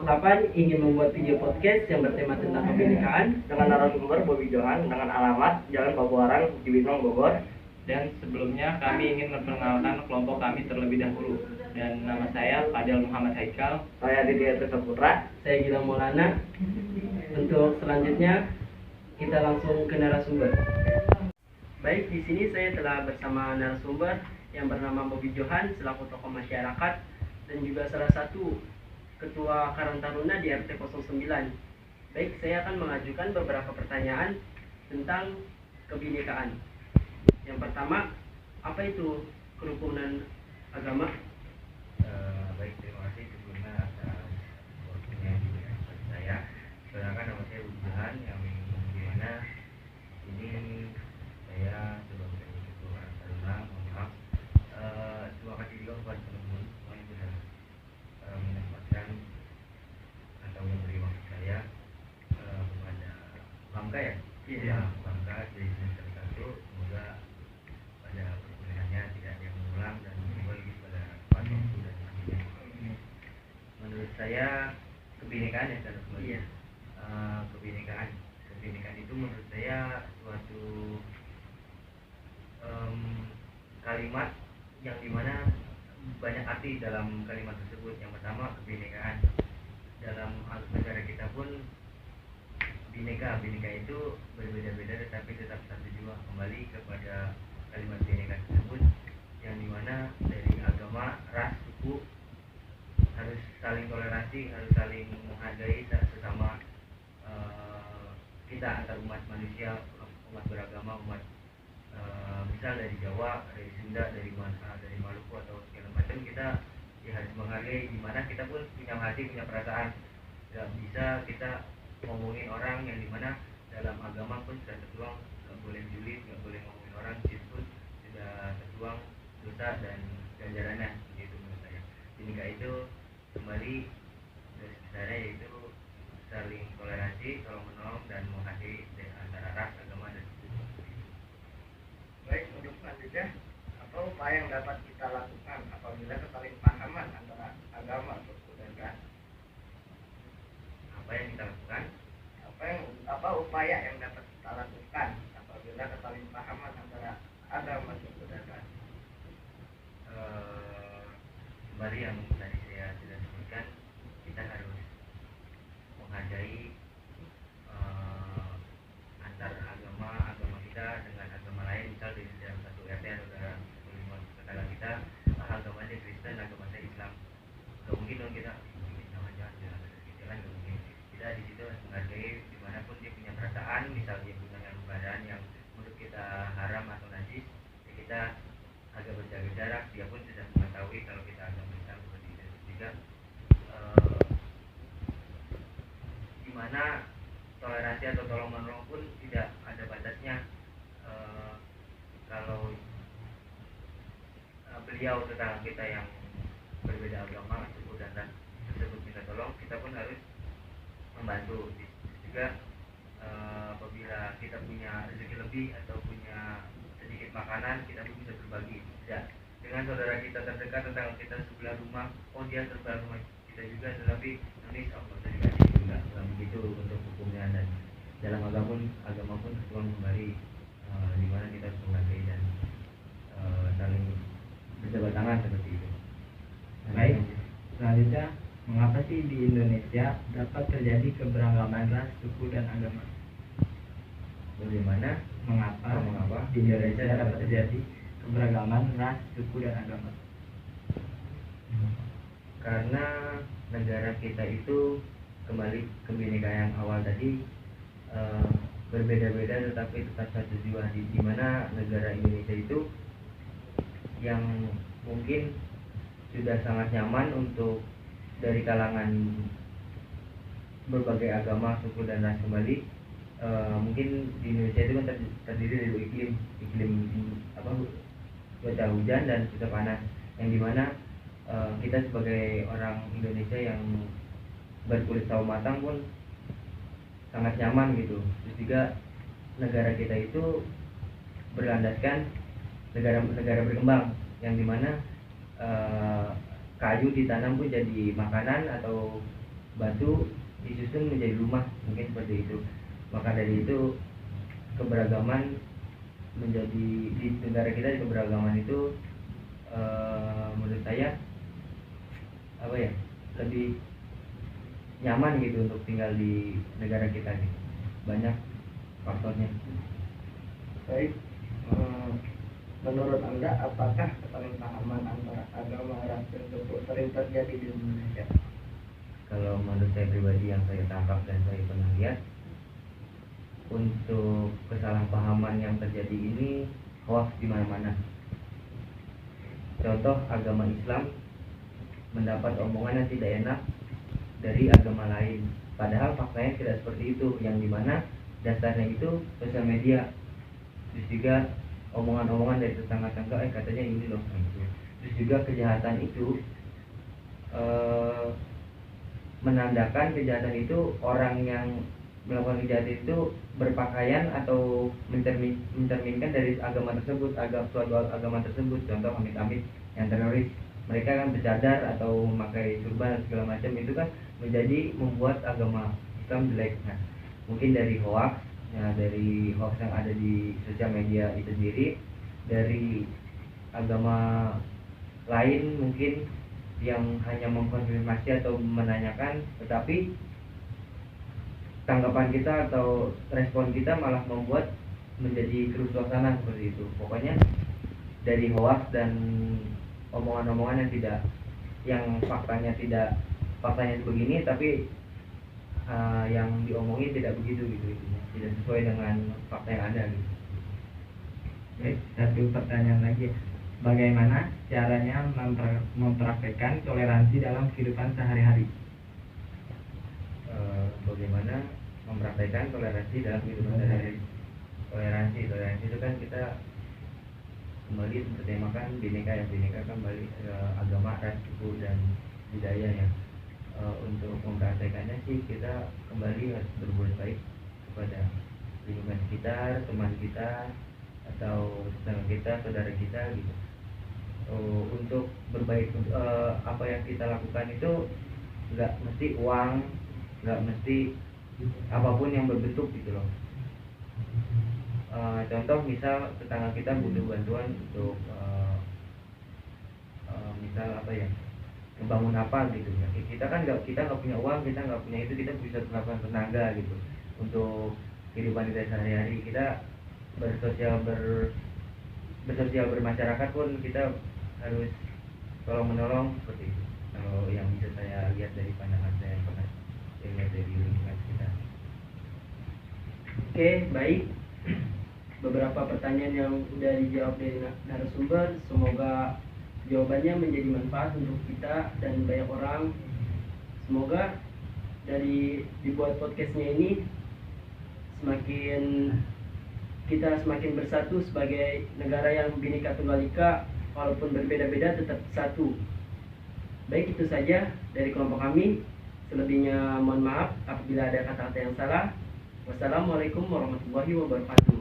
Kapan ingin membuat video podcast yang bertema tentang kebinekaan dengan narasumber Bobi Johan dengan alamat Jalan Pabuaran, Cibinong, Bogor. Dan sebelumnya kami ingin memperkenalkan kelompok kami terlebih dahulu. Dan nama saya Fadil Muhammad Haikal. Saya Didier Saputra. Saya Gilang Maulana. Untuk selanjutnya kita langsung ke narasumber. Baik, di sini saya telah bersama narasumber yang bernama Bobi Johan selaku tokoh masyarakat dan juga salah satu Ketua Karang Taruna di RT 09. Baik, saya akan mengajukan beberapa pertanyaan tentang kebinekaan. Yang pertama, apa itu kerukunan agama? Baik, terima kasih sebelumnya atas waktunya juga kepada saya. Perkenalkan, nama saya Bobi Johan, yang dimana ini saya sebagai Ketua Karang Taruna, mohon maaf. Terima kasih juga kepada teman-teman semua yang sudah menempatkan atau memberi waktu saya kepada Bangka ya? Iya. Bangka dari semester 1, semoga pada perkuliahannya tidak ada yang mengulang dan semoga lagi pada waktu dan akhirnya. Menurut saya kebinekaan ya cara kembali ya. Kebinekaan itu menurut saya suatu kalimat yang dimana banyak arti dalam kalimat tersebut. Yang pertama, kebinekaan. Dalam negara kita pun bineka itu berbeda-beda tetapi tetap satu jua. Kembali kepada kalimat bineka tersebut yang dimana dari agama, ras, suku harus saling toleransi, harus saling menghargai sesama kita antar umat manusia, umat beragama, umat misal dari Jawa, dari Sunda, dari Maluku atau segala macam, kita ya harus menghargai, dimana kita pun punya hati, punya perasaan. Gak bisa kita ngomongin orang yang dimana dalam agama pun sudah tertuang gak boleh julid, gak boleh ngomongin orang, pun sudah tertuang dosa dan ganjarannya. Begitu menurut saya. Bineka itu kembali dari sejarah, yaitu saling toleransi, tolong menolong dan menghargai antara ras, agama dan suku. Baik, untuk selanjutnya, apa upaya yang dapat kita lakukan apabila kesalahpahaman antara agama, suku, dan ras? Apa yang kita lakukan? Apa upaya yang dapat kita lakukan apabila kesalahpahaman antara agama, suku, dan ras? Kembali yang tadi saya sudah sebutkan, kita harus menghargai antar agama kita dengan agama lain. Misal di dalam satu RT atau dalam satu lingkungan tetangga kita, agamanya Kristen, agama saya Islam. Gak mungkin dong kita sama aja jalan gak mungkin. Kita di situ harus menghargai dimanapun dia punya perasaan. Misal dia punya keadaan yang menurut kita haram atau najis, ya kita agak berjaga jarak. Dia pun sudah mengetahui kalau kita agama Islam seperti itu. Juga dimana toleransi atau tolong menolong pun tidak ada batasnya. Kalau beliau tetangga kita yang berbeda agama, suku dan ras tersebut minta tolong, kita pun harus membantu. Juga apabila kita punya rezeki lebih atau punya sedikit makanan, kita pun bisa berbagi. Ya, dengan saudara kita terdekat, tetangga kita sebelah rumah, oh dia sebelah rumah kita juga, tetapi nanti Allah dikasih juga. Begitu untuk hukumnya. Dan dalam agama pun tertuang kembali di mana kita harus menghargai dan saling berjabat tangan seperti itu. Baik, selanjutnya, mengapa sih di Indonesia dapat terjadi keberagaman ras, suku, dan agama? Bagaimana? Mengapa di Indonesia dapat terjadi keberagaman ras, suku, dan agama? Karena negara kita itu kembali kebinekaan yang awal tadi, berbeda-beda tetapi tetap satu jiwa. Di mana negara Indonesia itu yang mungkin sudah sangat nyaman untuk dari kalangan berbagai agama, suku, dan ras kembali. Mungkin di Indonesia itu kan terdiri dari dua iklim cuaca hujan dan cuaca panas, yang dimana kita sebagai orang Indonesia yang berkulit sawo matang pun sangat nyaman gitu. Terus juga negara kita itu berlandaskan negara berkembang, yang dimana kayu ditanam pun jadi makanan atau batu disusun menjadi rumah, mungkin seperti itu. Maka dari itu keberagaman menjadi di negara kita, di keberagaman itu menurut saya apa ya, lebih nyaman gitu untuk tinggal di negara kita gitu. Banyak faktornya. Baik, menurut Anda apakah kesalahpahaman antara agama, ras, dan suku sering terjadi di Indonesia? Kalau menurut saya pribadi yang saya tangkap dan saya pernah lihat, untuk kesalahpahaman yang terjadi ini hoax di mana-mana. Contoh, agama Islam mendapat omongan yang tidak enak dari agama lain, padahal faktanya tidak seperti itu, yang dimana dasarnya itu sosial media. Terus juga omongan-omongan dari tetangga-tetangga, katanya ini loh, gitu. Terus juga kejahatan itu menandakan kejahatan itu orang yang melakukan kejahatan itu berpakaian atau mencerminkan dari agama tersebut, suatu agama tersebut. Contoh amit-amit yang teroris, mereka kan bercadar atau memakai turban segala macam, itu kan menjadi membuat agama Islam jelek. Nah, mungkin dari hoax, ya, dari hoax yang ada di sosial media itu sendiri, dari agama lain mungkin yang hanya mengkonfirmasi atau menanyakan, tetapi tanggapan kita atau respon kita malah membuat menjadi keruh suasana seperti itu. Pokoknya dari hoax dan omongan-omongan yang faktanya begini, tapi yang diomongin tidak begitu gitu, tidak sesuai dengan fakta yang ada gitu. Satu pertanyaan lagi, bagaimana caranya mempraktekkan toleransi dalam kehidupan sehari-hari? Bagaimana mempraktekkan toleransi dalam kehidupan sehari-hari? Toleransi itu kan kita kembali bertemakan bineka, yang bineka kan balik agama, ras, suku, dan budaya ya. Untuk mempraktekannya sih kita kembali harus berbuat baik kepada lingkungan sekitar, teman kita, atau tetangga kita, saudara kita gitu. Untuk berbaik, apa yang kita lakukan itu nggak mesti uang, nggak mesti apapun yang berbentuk gitu loh. Contoh misal tetangga kita butuh bantuan untuk misal apa ya, membangun apa gitu ya, kita nggak punya uang, kita nggak punya itu, kita bisa melakukan tenaga gitu untuk kehidupan kita sehari-hari. Kita bersosial bermasyarakat pun kita harus tolong menolong seperti itu. Kalau yang bisa saya lihat dari pandangan saya yang pernah saya lihat dari lingkungan kita. Oke, baik. Beberapa pertanyaan yang udah dijawab dari narasumber, semoga jawabannya menjadi manfaat untuk kita dan banyak orang. Semoga dari dibuat podcastnya ini kita semakin bersatu sebagai negara yang Bhinneka Tunggal Ika, walaupun berbeda-beda tetap satu. Baik, itu saja dari kelompok kami. Selebihnya mohon maaf apabila ada kata-kata yang salah. Wassalamualaikum warahmatullahi wabarakatuh.